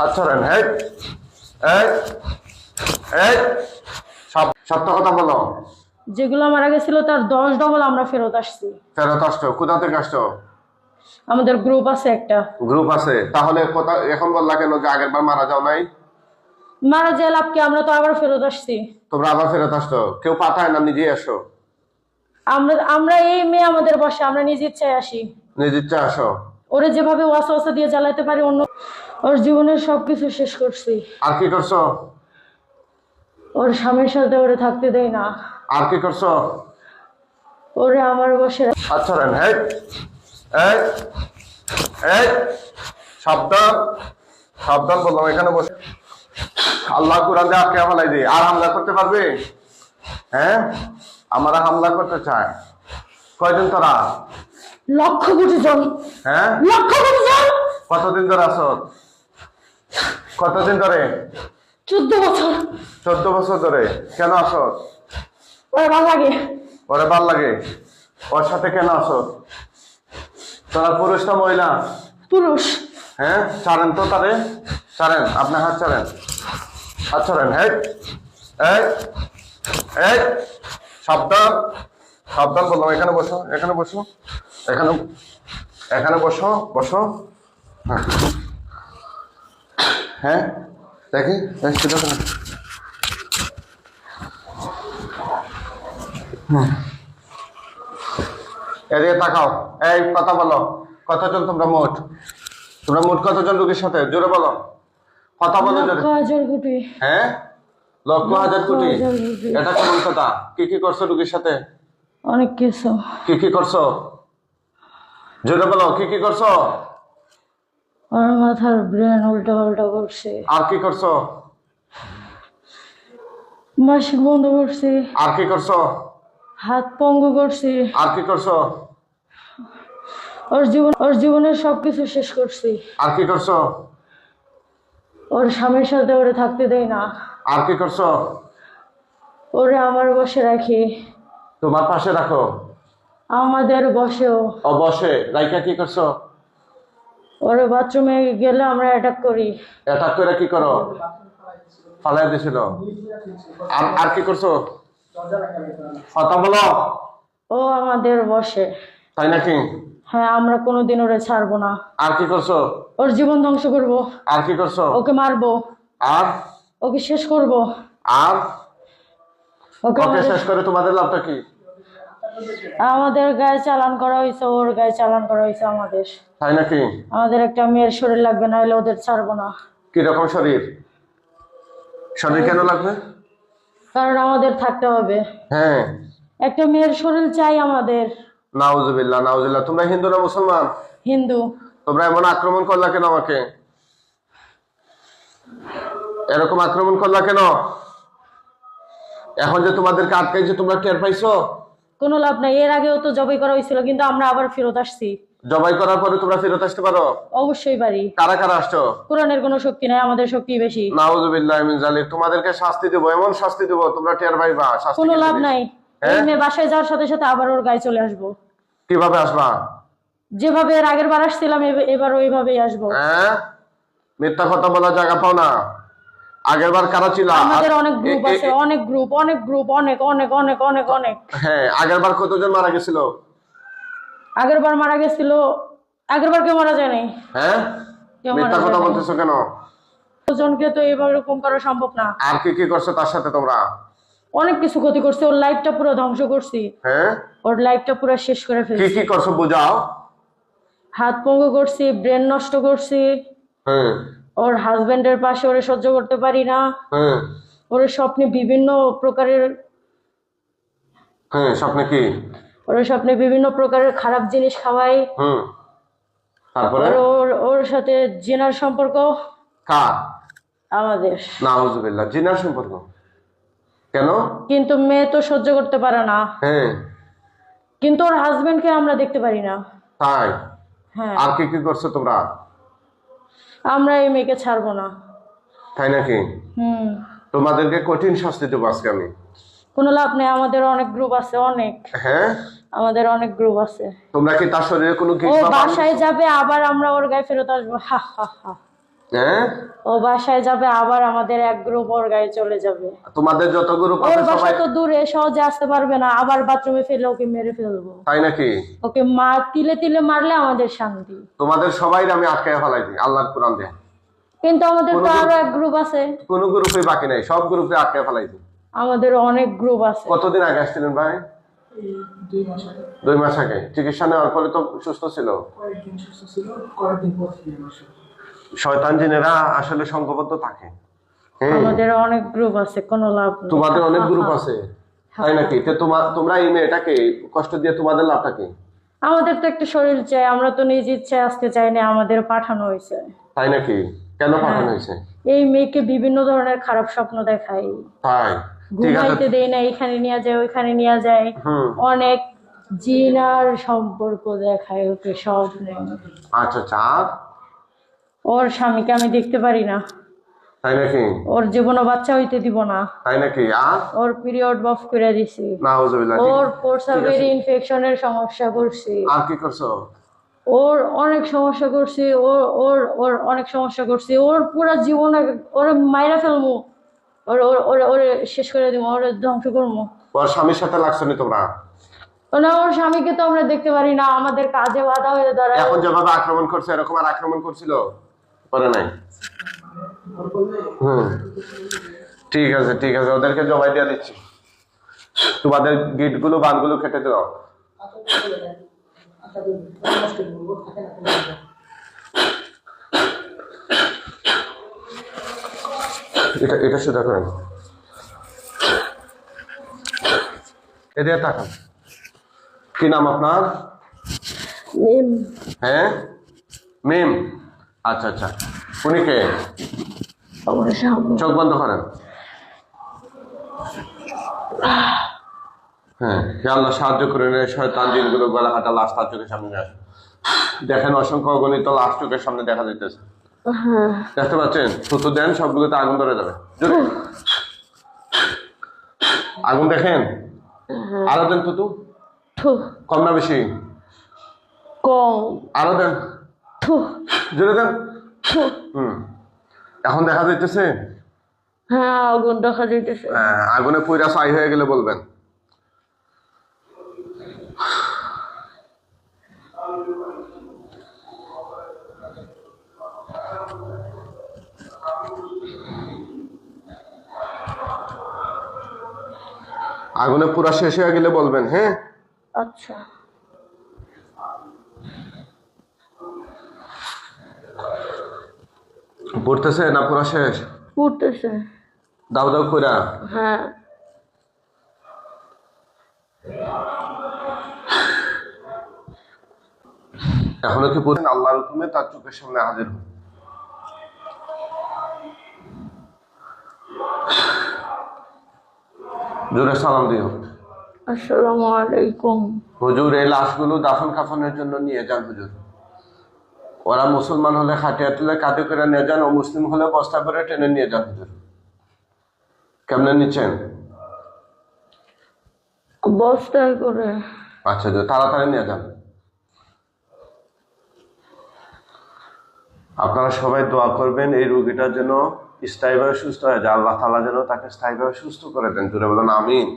আচ্ছা রেন এই এই এই সত্য কথা বলো। যেগুলো মারা গেছিল তার 10 ডবল আমরা ফেরত আসছি। ফেরত আসছো? কোথা থেকে আসছো? আমাদের গ্রুপ আছে একটা। গ্রুপ আছে? তাহলে কথা এখন বললা কেন যে আগের বার মারা যাও নাই? মারা যায় লাভ কি, আমরা তো আবার ফেরত আসছি। তোমরা আবার ফেরত আসছো? কেউ পাঠায় না, নিজেই আসো? আমরা আমরা এই মেয়ে আমাদের বসে, আমরা নিজে ইচ্ছায় আসি। নিজ ইচ্ছা আসো? ওরে যেভাবে ওয়াসওয়াসা দিয়ে জ্বালাতে পারি অন্য, ওর জীবনের সবকিছু শেষ করছি। আর কি করছো? ওর স্বামীর সাথে ওরে থাকতে দেই না। আর কি করছো? ওরে আমার বসে। আচ্ছা রেন এই এই এই সাবধান সাবধান বললাম, এখানে বসে। আল্লাহ কোরআন দিয়ে আটকে ফেলাই দিই। আর হামলা করতে পারবে? হ্যাঁ, আমরা হামলা করতে চাই। কয়জন তোরা? লক্ষ কোটি জন। হ্যাঁ, লক্ষ কোটি জন। কতদিন ধরে আছো? কতদিন ধরে? 14 বছর। 14 বছর ধরে। কেন আছো? ওরে ভালো লাগে। ওরে ভাল লাগে? ওর সাথে কেন আছো? তোরা পুরুষ না মহিলা? পুরুষ। হ্যাঁ, ছাড়েন তো তারে, ছাড়েন, আপনার হাত ছাড়েন। হাত ছাড়েন। এই এই এই সাবধান সাবধান বললাম, এখানে বসো, এখানে বসো, এখানে এখানে বসো, বসো। হ্যাঁ হ্যাঁ, দেখি এদিকে তাকাও। এই কথা বলো, কতজন তোমরা মোট? তোমরা মোট কতজন রোগীর সাথে? জোরে বলো, কথা বলো জোরে। লক্ষ হাজার কোটি। হ্যাঁ, লক্ষ হাজার কোটি। হাজার কোটি। এটা কেমন কথা? কি কি করছো রোগীর সাথে? অনেক কিছু। কি কি করছো? জোরে বলো, কি কি করছো? ওর মাথার ব্রেন উল্টা পাল্টা করছে। আর কি করছো? মাসিক বন্ধ করছে। আর কি করছো? হাত পঙ্গু করছে। আর কি করছো? ওর জীবনের সবকিছু শেষ করছি। আর কি করছো? ওর স্বামীর সাথে ওরে থাকতে দেই না। আর কি করছো? ওরে আমার বসে রাখি। তোমার পাশে রাখো? আমাদের বসেও। ও বসে রাইকা কি করছো? ওরে বাথরুমে গেলে আমরা অ্যাটাক করি। অ্যাটাক করে কি করো? ফালাই দিছিল। আর আর কি করছো? কথা বলো। ও আমাদের বসে। তাই নাকি? হ্যাঁ, আমরা কোনোদিন ওরে ছাড়বো না। আর কি করছো? ওর জীবন ধ্বংস করব। আর কি করছো? ওকে মারবো। আর ওকে শেষ করব। আর ওকে ওকে শেষ করে তোমাদের লাভটা কি? আমাদের গায়ে চালান করা হয়েছে, ওর গায়ে চালান করা হয়েছে আমাদের। তাই নাকি? আমাদের একটা মেয়ের শরীর লাগবে, না হলে ওদের ছাড়বো না। কি রকম শরীর? শরীর কেন লাগবে? কারণ আমাদের থাকতে হবে। হ্যাঁ, একটা মেয়ের শরীর চাই আমাদের। নাউজুবিল্লাহ নাউজুবিল্লাহ। তোমরা হিন্দু না মুসলমান? হিন্দু। তোমরা এমন আক্রমণ করলা কেন আমাকে? এরকম আক্রমণ করলা কেন? এখন যে তোমাদেরকে আটকাইছে, তোমরা টের পাইছো? কোনো লাভ নাই। এর আগেও তো জবাই করা হয়েছিল, কিন্তু আমরা আবার ফেরত আসছি। জবাই করার পরে তোমরা ফেরত আসতে পারো? অবশ্যই পারি। কারা কারা আসছো? কোরআনের কোনো শক্তি নাই, আমাদের শক্তি বেশি। নাউজুবিল্লাহ মিন যালিক। তোমাদেরকে শাস্তি দেবো, এমন শাস্তি দেবো তোমরা টের পাইবা। শাস্তি কোনো কি লাভ জিনিস? নাই। এই মেয়ে বাসায় যাওয়ার সাথে সাথে আবার ওর গায়ে চলে আসবো। কিভাবে আসবা? যেভাবে এর আগের বার আসছিলাম এবার ওইভাবেই আসবো। হ্যাঁ, মিথ্যা কথা বলার জায়গা পাও না। আগের বার কারা ছিল? আমাদের অনেক গ্রুপ আছে, অনেক গ্রুপ, অনেক গ্রুপ, অনেক অনেক অনেক অনেক অনেক। হ্যাঁ, আগের বার কতজন মারা গেছিল? আগের বার মারা গেছিল। আগের বার কেউ মারা যায় নাই। হ্যাঁ, কেউ মিথ্যা মারা কথা যায় বলতেছো কেন? জনকে তো এরকম করা সম্ভব না। আর কি কি করছো তার সাথে তোমরা? অনেক কিছু ক্ষতি করছে, ওর লাইফটা পুরো ধ্বংস করছি। হ্যাঁ, ওর লাইফটা পুরো শেষ করে কি ফেলছি। কি করছো বুঝাও। হাত পঙ্গু করছি, ব্রেন নষ্ট করছি। হ্যাঁ ওর হাজবেন্ডের পাশে ওরে সহ্য করতে পারি না। হ্যাঁ ওর স্বপ্নে বিভিন্ন প্রকারের হ্যাঁ। স্বপ্নে কি? ওর স্বপ্নে বিভিন্ন প্রকারের খারাপ জিনিস খাওয়াই। তারপরে ওর ওর সাথে জিনার সম্পর্ক। কার? আমাদের। নাউজুবিল্লাহ। জিনার সম্পর্ক কেন? কিন্তু মেয়ে তো সহ্য করতে পারে না। হ্যাঁ, কিন্তু ওর হাজবেন্ডকে আমরা দেখতে পারি না। তাই? হ্যাঁ, আর কি কি করছো তোমরা? আমরা এই মেয়েকে ছাড়বো না। তাই নাকি? তোমাদেরকে কঠিন শাস্তি দেবো আজকে আমি। কোনো লাভ নেই, আমাদের অনেক গ্রুপ আছে, অনেক। হ্যাঁ, আমাদের অনেক গ্রুপ আছে। তোমরা কি তার শরীরে কোনো ও বাসায় যাবে, আবার আমরা ওর গায়ে ফেরত আসবো। হা হা হা। হ্যাঁ, ও বাসায় যাবে, আবার আমাদের এক গ্রুপ ওর গায়ে চলে যাবে। তোমাদের যত গ্রুপ ওর আছে বাসা সবাই তো দূরে, সহজে আসতে পারবে না, আবার বাথরুমে ফেলে ওকে মেরে ফেলবো। তাই নাকি? ওকে তিলে তিলে মারলে আমাদের শান্তি। তোমাদের সবাই আমি আটকায় ফেলাইছি আল্লাহর কোরআন দিয়ে। কিন্তু আমাদের তো আরো এক গ্রুপ আছে। কোনো গ্রুপে বাকি নাই, সব গ্রুপে আটকায় ফেলাইছি। আমাদের অনেক গ্রুপ আছে। কতদিন আগে আসছিলেন ভাই? 2 মাস আগে। চিকিৎসা নেওয়ার পরে তো সুস্থ ছিল। শয়তান জিনেরা আসলে সংঘবদ্ধ থাকে। আমাদের অনেক গ্রুপ আছে, কোনো লাভ নেই। তোমাদের অনেক গ্রুপ আছে তাই নাকি? তো তোমরা এই মেয়েটাকে কষ্ট দিয়ে তোমাদের লাভটা কি? আমাদের তো একটা শরীর চাই, আমরা তো নিজ ইচ্ছায় আসতে চাই না, আমাদের পাঠানো হয়েছে। তাই নাকি? কেন পাঠানো হয়েছে? এই মেয়েকে বিভিন্ন ধরনের খারাপ স্বপ্ন দেখাই, তাই ঠিক আছে। ঘুমাইতে দেয় না, এখানে নিয়ে যায় ওইখানে নিয়ে যায়, অনেক জিনার সম্পর্ক দেখায় ওকে স্বপ্নে। আচ্ছা আচ্ছা, আর? ওর স্বামীকে আমি দেখতে পারি না, তাই নাকি? ওর জীবনে বাচ্চা হইতে দিব না, তাই নাকি? আর ওর পিরিয়ড অফ করে দিছি, নাউজুবিল্লাহ। ওর প্রস্রাবের ইনফেকশনের সমস্যা করছি, আর কি করছো? ওর অনেক সমস্যা করছি, ওর ওর ওর অনেক সমস্যা করছি, ওর পুরো জীবনে ওর মাইরা ফেলবো, ওর ওর ওর ওরে শেষ করে দিব, ওর ধ্বংস করবো। ওর স্বামীর সাথে লাগছো নি তোমরা? না, ওর স্বামীকে তো আমরা দেখতে পারি না, আমাদের কাজে বাধা হয়ে দাঁড়ায়। এখন যেভাবে আক্রমণ করছে এরকম আর আক্রমণ করছিল করে নাই? ঠিক আছে ঠিক আছে, ওদেরকে জবাই দিয়ে দিচ্ছি। তোমাদের গিট গুলো বানগুলো কেটে দাও। এটা এটা সোজা করেন, এদিকে তাকান। কি নাম আপনার? হ্যাঁ, মিম। আচ্ছা আচ্ছা, উনি কে? চোখ বন্ধ করেন। হ্যাঁ, হে আল্লাহ সাহায্য করেন, শয়তান জিনগুলো গলা কাটা লাশ তার চোখের সামনে নিয়ে আসে। দেখেন অসংখ্য অগণিত লাশ চোখের সামনে দেখা যাইতেছে, দেখতে পাচ্ছেন? থুতু দেন, সবগুলোতে আগুন ধরে যাবে। আগুন দেখেন, আরো দেন থুতু। কম না বেশি? কম। আরো দেন, জোরে দেন। এখন দেখা যাইতেছে? হ্যাঁ, আগুন দেখা যাইতেছে। আগুনে পুইরা ছাই হয়ে গেলে বলবেন। আগুনে পুরা শেষ হয়ে গেলে বলবেন। হ্যাঁ আচ্ছা, পড়তেছে না পুরা শেষ? পড়তেছে। দাও দাও কইরা। হ্যাঁ, এখনো কি পড়েন? আল্লাহর হুকুমে তার চোখের সামনে হাজির হন। জোরে সালাম দিও। আসসালামু আলাইকুম। হুজুর, এই লাশগুলো দাফন কাফনের জন্য নিয়ে যান হুজুর। ওরা মুসলমান হলে খাটিয়া তুলে কাঁধে করে নিয়ে যান, ও মুসলিম হলে বস্তা করে টেনে নিয়ে যান হুজুর। কেমনে নিচ্ছেন? বস্তায় করে। আচ্ছা, তাড়াতাড়ি নিয়ে যান। আপনারা সবাই দোয়া করবেন এই রোগীটার যেন স্থায়ীভাবে সুস্থ হয়ে যায়, আল্লাহ তাআলা যেন তাকে স্থায়ীভাবে সুস্থ করে দেন। জোরে বলেন আমিন।